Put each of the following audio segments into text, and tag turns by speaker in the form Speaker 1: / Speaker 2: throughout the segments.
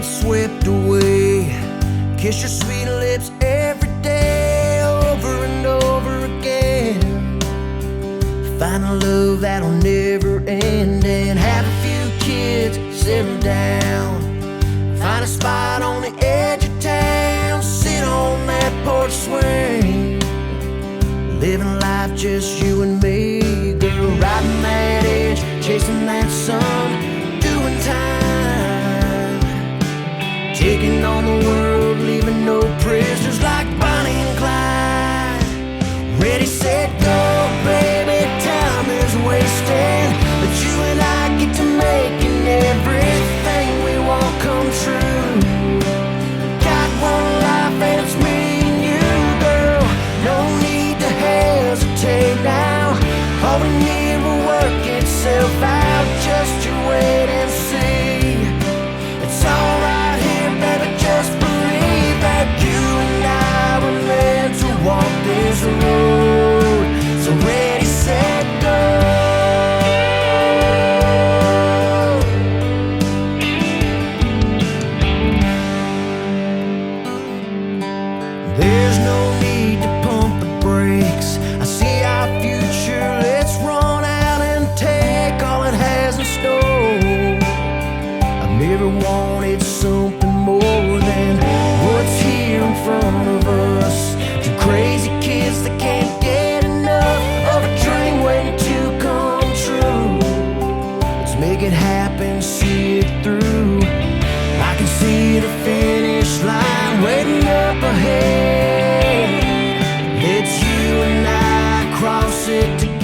Speaker 1: get swept away. Kiss your sweet lips every day, over and over again. Find a love that'll never end, and have a few kids, settle down. Find a spot on the edge of town, sit on that porch swing, living life just you and me, girl. Riding that edge, chasing that sun, doing time, taking on the world, leaving no prisoners, like Bonnie and Clyde. Ready, set, go, baby, time is wasting, but you and I get to making everything we want come true. Got one life and it's me and you, girl. No need to hesitate now. All we need will work itself out. Just you wait and see. It's all right here, baby. Just believe that you and I were meant to walk this road. So ready, set, go. There's no need to pump the brakes. I see our future, let's run out and take all it has in store. I've never wanted something more than what's here in front of us. Two crazy kids that can't get enough of a dream waiting to come true. Let's make it happen, see it through. I can see the finish line waiting up ahead. It's you and I cross it together.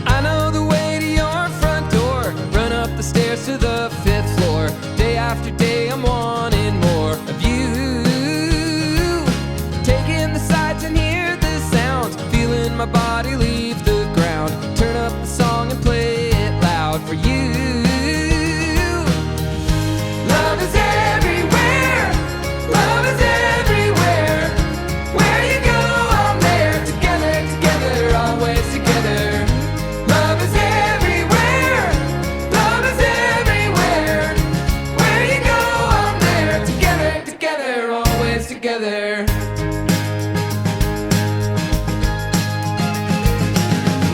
Speaker 2: I know the way to your front door. Run up the stairs to the 5th floor. Day after day I'm wanting more of you. Taking the sights and hear the sounds, feeling my body leave the ground. Turn up the song and play it loud for you. Love is everywhere. Love is everywhere. Where you go, I'm there. Together, together, always together. Love is everywhere. Love is everywhere. Where you go, I'm there. Together, together, always together.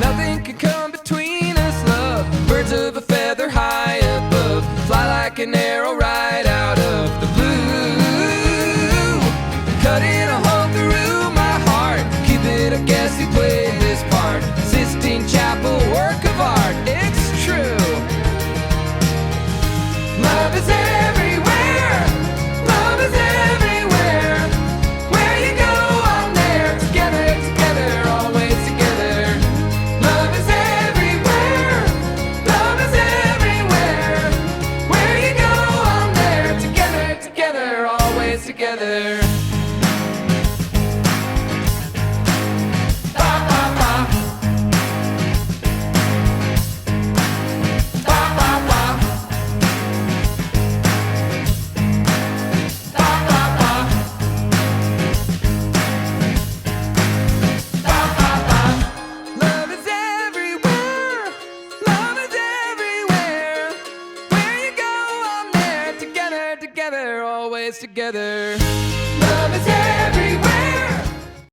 Speaker 2: Nothing could come between us, love. Birds of a feather high above, fly like an arrow right out of the blue. Cutting a hole through my heart, Cupid, I guess he played this part. Sistine Chapel, work of art, it's true. Love is everywhere. Love is everywhere. Where you go, I'm there. Together, together, always together. Love is everywhere. Love is everywhere. Where you go, I'm there. Together, together, always together. Ba ba ba. Ba ba ba. Ba ba ba. Ba ba ba. Love is everywhere. Love is everywhere. Where you go, I'm there. Together, together, always together. Love is everywhere.